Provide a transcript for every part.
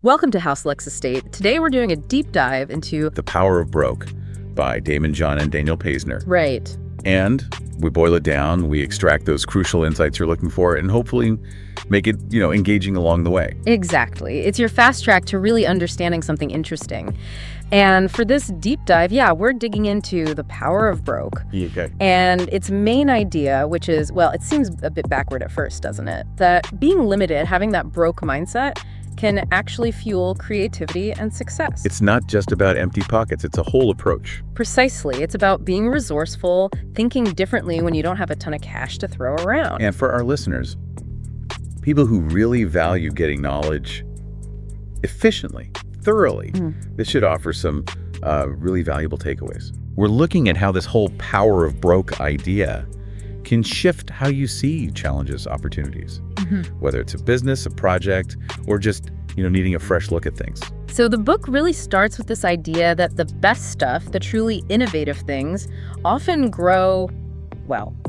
Welcome to House Lex Estate. Today we're doing a deep dive into The Power of Broke by Daymond John and Daniel Paisner. Right. And we boil it down, we extract those crucial insights you're looking for, and hopefully make it, engaging along the way. Exactly. It's your fast track to really understanding something interesting. And for this deep dive, we're digging into the power of broke. Okay. And its main idea, which is, well, it seems a bit backward at first, doesn't it? That being limited, having that broke mindset, can actually fuel creativity and success. It's not just about empty pockets, it's a whole approach. Precisely. It's about being resourceful, thinking differently when you don't have a ton of cash to throw around. And for our listeners, people who really value getting knowledge efficiently, thoroughly, this should offer some really valuable takeaways. We're looking at how this whole power of broke idea can shift how you see challenges, opportunities, whether it's a business, a project, or just, needing a fresh look at things. So the book really starts with this idea that the best stuff, the truly innovative things, often grow,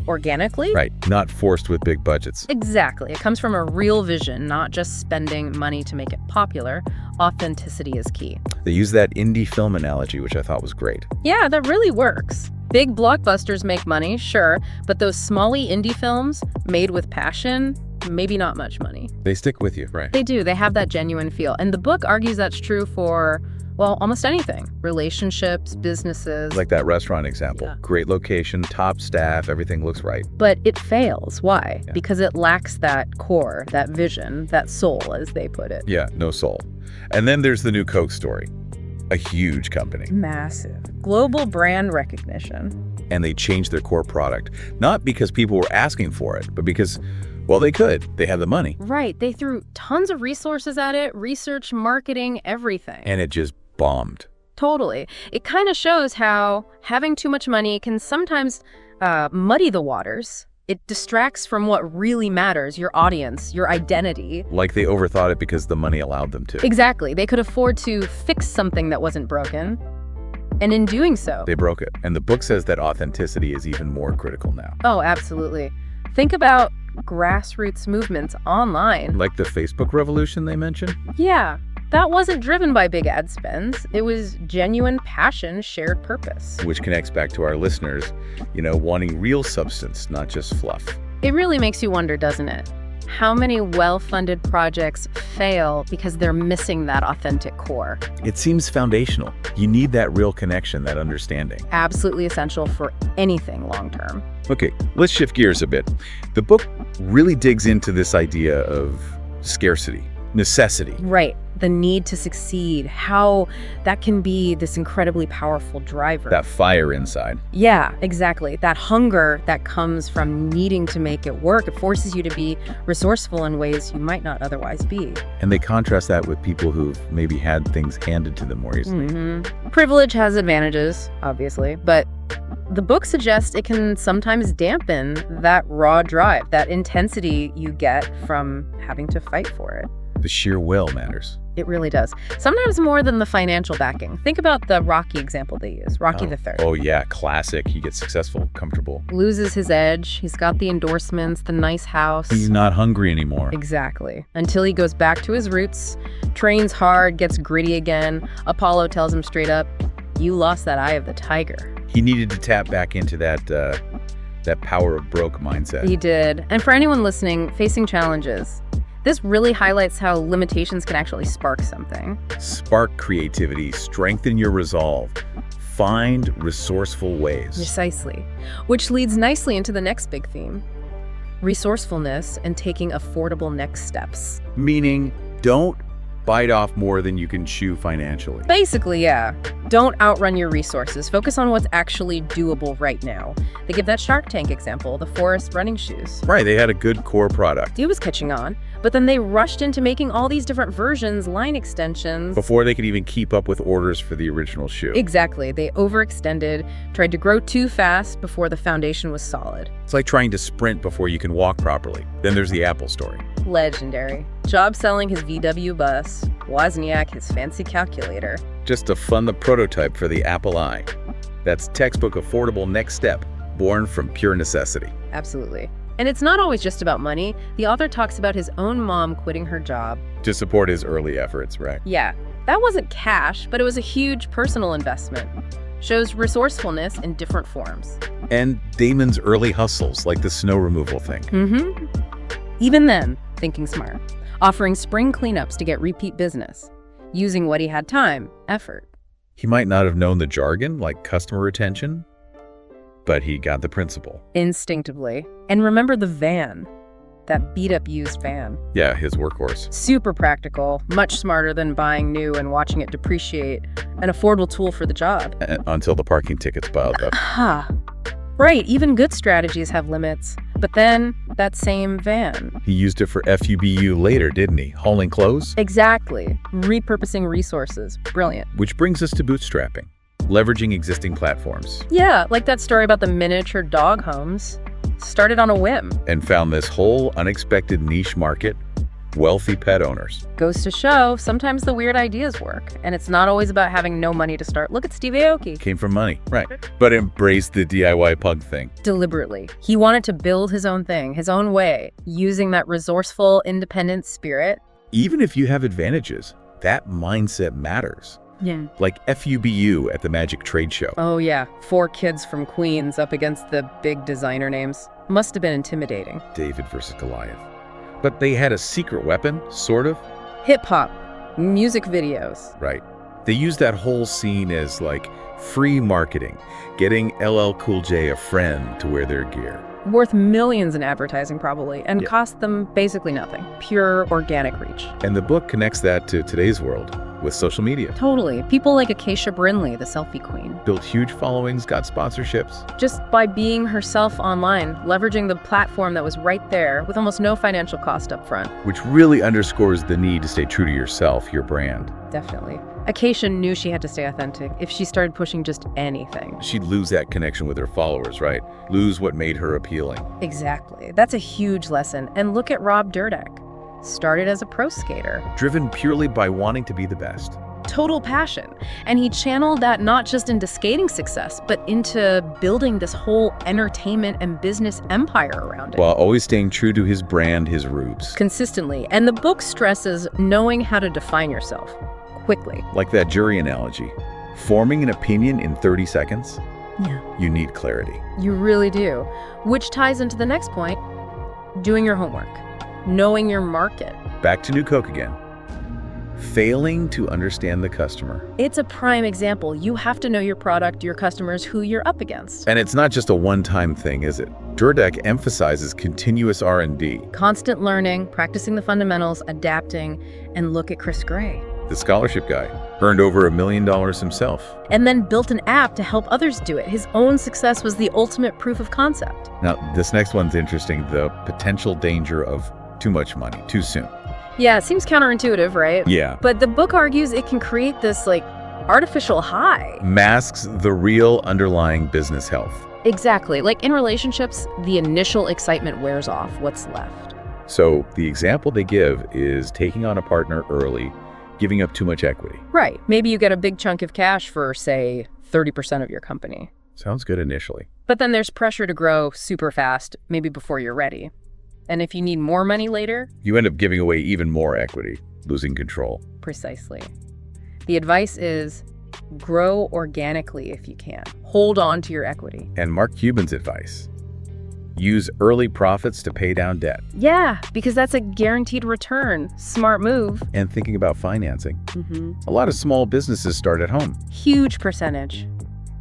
organically. Right, not forced with big budgets. Exactly. It comes from a real vision, not just spending money to make it popular. Authenticity is key. They use that indie film analogy, which I thought was great. Yeah, that really works. Big blockbusters make money, sure, but those smally indie films made with passion, maybe not much money. They stick with you, right? They do. They have that genuine feel. And the book argues that's true for, almost anything. Relationships, businesses. Like that restaurant example. Yeah. Great location, top staff, everything looks right. But it fails. Why? Yeah. Because it lacks that core, that vision, that soul, as they put it. Yeah, no soul. And then there's the new Coke story. A huge company. Massive. Global brand recognition. And they changed their core product. Not because people were asking for it, but because, they could. They had the money. Right. They threw tons of resources at it, research, marketing, everything. And it just bombed. Totally. It kind of shows how having too much money can sometimes muddy the waters. It distracts from what really matters, your audience, your identity. Like they overthought it because the money allowed them to. Exactly. They could afford to fix something that wasn't broken. And in doing so, They broke it. And the book says that authenticity is even more critical now. Oh, absolutely. Think about grassroots movements online. Like the Facebook revolution they mentioned? Yeah, that wasn't driven by big ad spends. It was genuine passion, shared purpose. Which connects back to our listeners, wanting real substance, not just fluff. It really makes you wonder, doesn't it? How many well-funded projects fail because they're missing that authentic core? It seems foundational. You need that real connection, that understanding. Absolutely essential for anything long-term. Okay, let's shift gears a bit. The book really digs into this idea of scarcity, necessity. Right. The need to succeed, how that can be this incredibly powerful driver. That fire inside. Yeah, exactly. That hunger that comes from needing to make it work. It forces you to be resourceful in ways you might not otherwise be. And they contrast that with people who've maybe had things handed to them more easily. Privilege has advantages, obviously, but the book suggests it can sometimes dampen that raw drive, that intensity you get from having to fight for it. The sheer will matters. It really does. Sometimes more than the financial backing. Think about the Rocky example they use, Rocky the Third. Oh yeah, classic. He gets successful, comfortable. Loses his edge. He's got the endorsements, the nice house. He's not hungry anymore. Exactly. Until he goes back to his roots, trains hard, gets gritty again. Apollo tells him straight up, "You lost that eye of the tiger." He needed to tap back into that power of broke mindset. He did. And for anyone listening, facing challenges, this really highlights how limitations can actually spark something. Spark creativity, strengthen your resolve, find resourceful ways. Precisely. Which leads nicely into the next big theme, resourcefulness and taking affordable next steps. Meaning, don't bite off more than you can chew financially. Basically, yeah. Don't outrun your resources. Focus on what's actually doable right now. They give that Shark Tank example, the Forest running shoes. Right, they had a good core product. It was catching on, but then they rushed into making all these different versions, line extensions. Before they could even keep up with orders for the original shoe. Exactly. They overextended, tried to grow too fast before the foundation was solid. It's like trying to sprint before you can walk properly. Then there's the Apple story. Legendary. Job selling his VW bus, Wozniak his fancy calculator. Just to fund the prototype for the Apple I. That's textbook affordable next step, born from pure necessity. Absolutely. And it's not always just about money. The author talks about his own mom quitting her job. To support his early efforts, right? Yeah, that wasn't cash, but it was a huge personal investment. Shows resourcefulness in different forms. And Daymond's early hustles, like the snow removal thing. Even then, thinking smart. Offering spring cleanups to get repeat business. Using what he had time, effort. He might not have known the jargon, like customer retention, but he got the principle. Instinctively. And remember the van. That beat-up used van. Yeah, his workhorse. Super practical, much smarter than buying new and watching it depreciate. An affordable tool for the job. Until the parking tickets piled up. Right, even good strategies have limits. But then, that same van. He used it for FUBU later, didn't he? Hauling clothes? Exactly. Repurposing resources. Brilliant. Which brings us to bootstrapping. Leveraging existing platforms. Yeah, like that story about the miniature dog homes. Started on a whim. And found this whole unexpected niche market, wealthy pet owners. Goes to show, sometimes the weird ideas work. And it's not always about having no money to start. Look at Steve Aoki. Came from money, right. But embraced the DIY pug thing. Deliberately. He wanted to build his own thing, his own way, using that resourceful, independent spirit. Even if you have advantages, that mindset matters. Yeah. Like FUBU at the Magic Trade Show. Oh yeah, 4 kids from Queens up against the big designer names. Must have been intimidating. David versus Goliath. But they had a secret weapon, sort of. Hip-hop, music videos. Right. They used that whole scene as like free marketing, getting LL Cool J a friend to wear their gear. Worth millions in advertising probably, and cost them basically nothing. Pure organic reach. And the book connects that to today's world with social media. Totally. People like Acacia Brinley, the selfie queen. Built huge followings, got sponsorships. Just by being herself online, leveraging the platform that was right there with almost no financial cost up front. Which really underscores the need to stay true to yourself, your brand. Definitely. Acacia knew she had to stay authentic. If she started pushing just anything, she'd lose that connection with her followers, right? Lose what made her appealing. Exactly. That's a huge lesson. And look at Rob Dyrdek. Started as a pro skater. Driven purely by wanting to be the best. Total passion. And he channeled that not just into skating success, but into building this whole entertainment and business empire around it. While always staying true to his brand, his roots. Consistently. And the book stresses knowing how to define yourself quickly. Like that jury analogy. Forming an opinion in 30 seconds? Yeah. You need clarity. You really do. Which ties into the next point, doing your homework. Knowing your market. Back to New Coke again. Failing to understand the customer. It's a prime example. You have to know your product, your customers, who you're up against. And it's not just a one-time thing, is it? Dyrdek emphasizes continuous R&D. Constant learning, practicing the fundamentals, adapting, and look at Chris Gray. The scholarship guy. Earned over $1 million himself. And then built an app to help others do it. His own success was the ultimate proof of concept. Now, this next one's interesting. The potential danger of too much money, too soon. Yeah, it seems counterintuitive, right? Yeah. But the book argues it can create this, artificial high. Masks the real underlying business health. Exactly. Like in relationships, the initial excitement wears off. What's left? So the example they give is taking on a partner early, giving up too much equity. Right. Maybe you get a big chunk of cash for, say, 30% of your company. Sounds good initially. But then there's pressure to grow super fast, maybe before you're ready. And if you need more money later, you end up giving away even more equity, losing control. Precisely. The advice is grow organically if you can. Hold on to your equity. And Mark Cuban's advice, use early profits to pay down debt. Yeah, because that's a guaranteed return. Smart move. And thinking about financing. A lot of small businesses start at home. Huge percentage.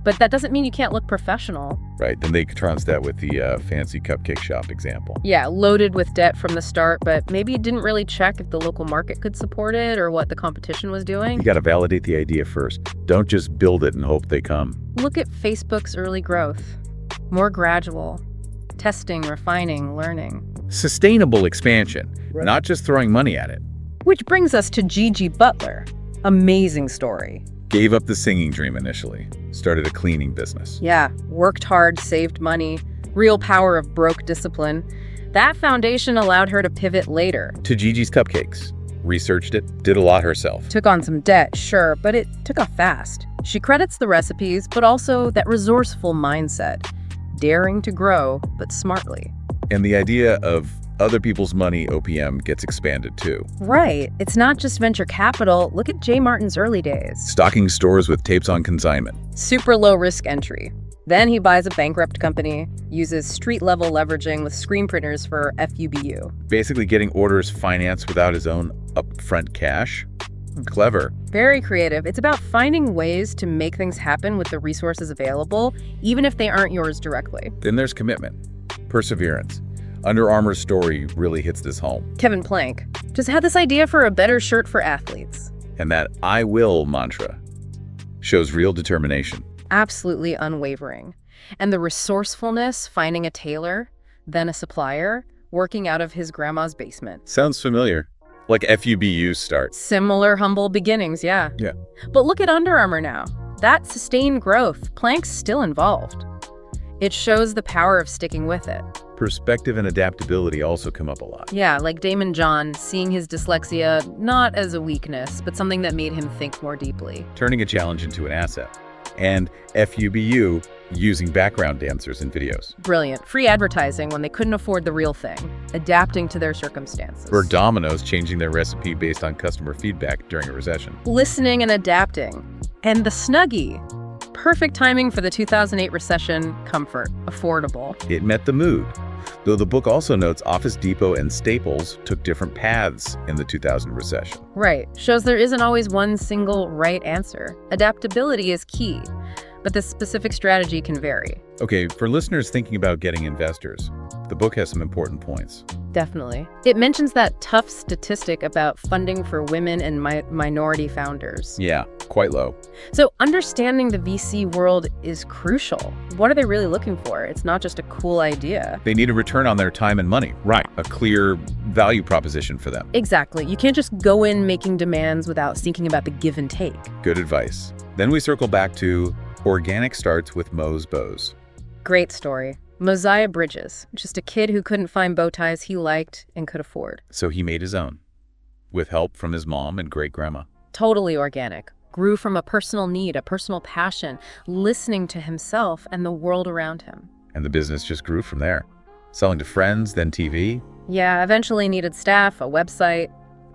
But that doesn't mean you can't look professional. Right, then they trounced that with the fancy cupcake shop example. Yeah, loaded with debt from the start, but maybe you didn't really check if the local market could support it or what the competition was doing. You gotta validate the idea first. Don't just build it and hope they come. Look at Facebook's early growth. More gradual. Testing, refining, learning. Sustainable expansion, not just throwing money at it. Which brings us to Gigi Butler. Amazing story. Gave up the singing dream initially. Started a cleaning business. Yeah, worked hard, saved money, real power of broke discipline. That foundation allowed her to pivot later. To Gigi's Cupcakes. Researched it, did a lot herself. Took on some debt, sure, but it took off fast. She credits the recipes, but also that resourceful mindset. Daring to grow, but smartly. And the idea of other people's money OPM gets expanded too. Right. It's not just venture capital. Look at J. Martin's early days. Stocking stores with tapes on consignment. Super low risk entry. Then he buys a bankrupt company, uses street-level leveraging with screen printers for FUBU. Basically getting orders financed without his own upfront cash. Clever. Very creative. It's about finding ways to make things happen with the resources available, even if they aren't yours directly. Then there's commitment, perseverance. Under Armour's story really hits this home. Kevin Plank just had this idea for a better shirt for athletes. And that I will mantra shows real determination. Absolutely unwavering. And the resourcefulness, finding a tailor, then a supplier, working out of his grandma's basement. Sounds familiar. Like FUBU's start. Similar humble beginnings, yeah. Yeah. But look at Under Armour now. That sustained growth, Plank's still involved. It shows the power of sticking with it. Perspective and adaptability also come up a lot. Yeah, like Daymond John, seeing his dyslexia not as a weakness, but something that made him think more deeply. Turning a challenge into an asset. And FUBU using background dancers in videos. Brilliant. Free advertising when they couldn't afford the real thing. Adapting to their circumstances. Or Domino's changing their recipe based on customer feedback during a recession. Listening and adapting. And the Snuggie. Perfect timing for the 2008 recession. Comfort. Affordable. It met the mood. Though the book also notes Office Depot and Staples took different paths in the 2000 recession. Right. Shows there isn't always one single right answer. Adaptability is key, but the specific strategy can vary. Okay, for listeners thinking about getting investors, the book has some important points. Definitely. It mentions that tough statistic about funding for women and minority founders. Yeah, quite low. So understanding the VC world is crucial. What are they really looking for? It's not just a cool idea. They need a return on their time and money. Right. A clear value proposition for them. Exactly. You can't just go in making demands without thinking about the give and take. Good advice. Then we circle back to organic starts with Moe's Bows. Great story. Mosiah Bridges, just a kid who couldn't find bow ties he liked and could afford. So he made his own, with help from his mom and great-grandma. Totally organic. Grew from a personal need, a personal passion, listening to himself and the world around him. And the business just grew from there. Selling to friends, then TV. Yeah, eventually needed staff, a website.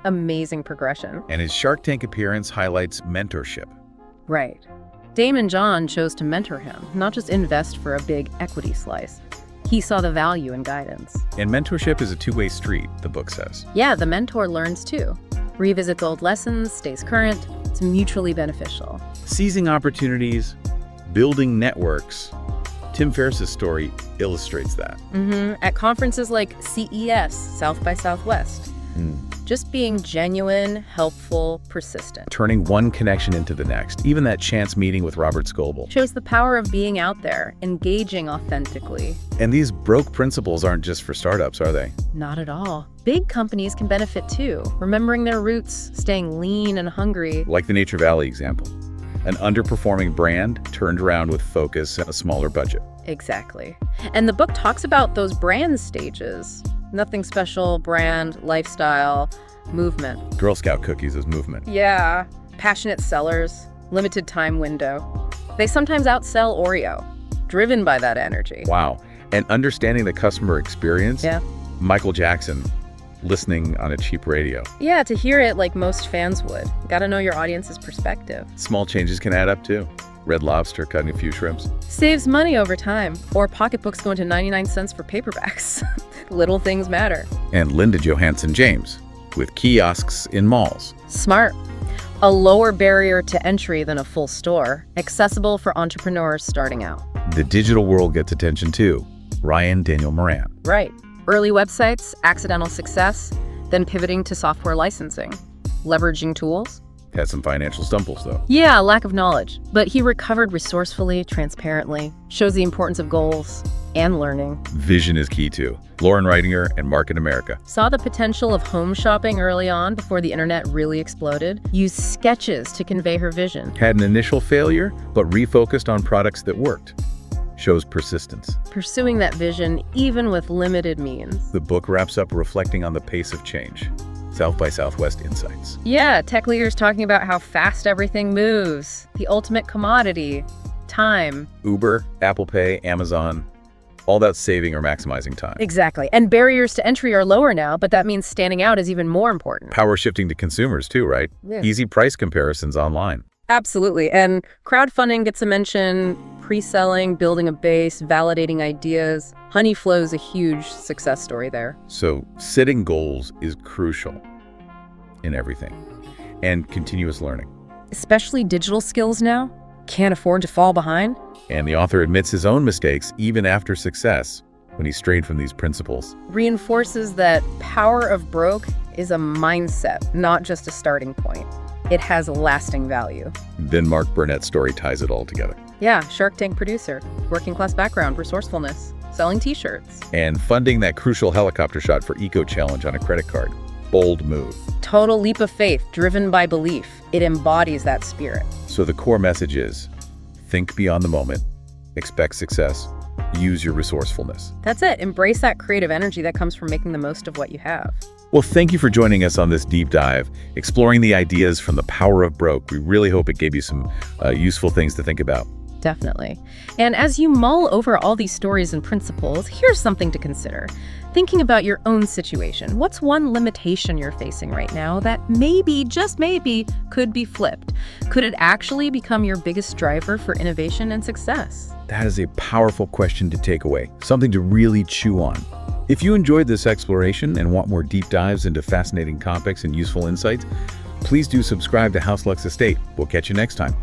Amazing progression. And his Shark Tank appearance highlights mentorship. Right. Daymond John chose to mentor him, not just invest for a big equity slice. He saw the value in guidance. And mentorship is a two-way street, the book says. Yeah, the mentor learns too. Revisits old lessons, stays current. It's mutually beneficial. Seizing opportunities, building networks. Tim Ferriss's story illustrates that. At conferences like CES, South by Southwest. Just being genuine, helpful, persistent. Turning one connection into the next, even that chance meeting with Robert Scoble. Shows the power of being out there, engaging authentically. And these broke principles aren't just for startups, are they? Not at all. Big companies can benefit too, remembering their roots, staying lean and hungry. Like the Nature Valley example. An underperforming brand turned around with focus and a smaller budget. Exactly. And the book talks about those brand stages. Nothing special, brand, lifestyle, movement. Girl Scout cookies as movement. Yeah. Passionate sellers, limited time window. They sometimes outsell Oreo, driven by that energy. Wow. And understanding the customer experience. Yeah. Michael Jackson listening on a cheap radio. Yeah, to hear it like most fans would. Gotta know your audience's perspective. Small changes can add up too. Red Lobster cutting a few shrimps. Saves money over time. Or pocketbooks going to 99 cents for paperbacks. Little things matter. And Linda Johansson James with kiosks in malls. Smart. A lower barrier to entry than a full store. Accessible for entrepreneurs starting out. The digital world gets attention too. Ryan Daniel Moran. Right. Early websites, accidental success, then pivoting to software licensing. Leveraging tools. Had some financial stumbles though. Yeah, lack of knowledge. But he recovered resourcefully, transparently. Shows the importance of goals and learning. Vision is key too. Lauren Reitinger and Market America. Saw the potential of home shopping early on before the internet really exploded. Used sketches to convey her vision. Had an initial failure, but refocused on products that worked. Shows persistence. Pursuing that vision even with limited means. The book wraps up reflecting on the pace of change. South by Southwest insights. Yeah, tech leaders talking about how fast everything moves. The ultimate commodity, time. Uber, Apple Pay, Amazon, all about saving or maximizing time. Exactly. And barriers to entry are lower now, but that means standing out is even more important. Power shifting to consumers too, right? Yeah. Easy price comparisons online. Absolutely. And crowdfunding gets a mention, pre-selling, building a base, validating ideas. Honeyflow is a huge success story there. So setting goals is crucial in everything, and continuous learning. Especially digital skills now. Can't afford to fall behind. And the author admits his own mistakes even after success when he strayed from these principles. Reinforces that power of broke is a mindset, not just a starting point. It has lasting value. Then Mark Burnett's story ties it all together. Yeah, Shark Tank producer, working class background, resourcefulness, selling t-shirts. And funding that crucial helicopter shot for Eco Challenge on a credit card. Bold move. Total leap of faith, driven by belief. It embodies that spirit. So the core message is, think beyond the moment, expect success, use your resourcefulness. That's it. Embrace that creative energy that comes from making the most of what you have. Well, thank you for joining us on this deep dive, exploring the ideas from the power of broke. We really hope it gave you some useful things to think about. Definitely. And as you mull over all these stories and principles, here's something to consider. Thinking about your own situation. What's one limitation you're facing right now that maybe, just maybe, could be flipped? Could it actually become your biggest driver for innovation and success? That is a powerful question to take away, something to really chew on. If you enjoyed this exploration and want more deep dives into fascinating topics and useful insights, please do subscribe to House Lux Estate. We'll catch you next time.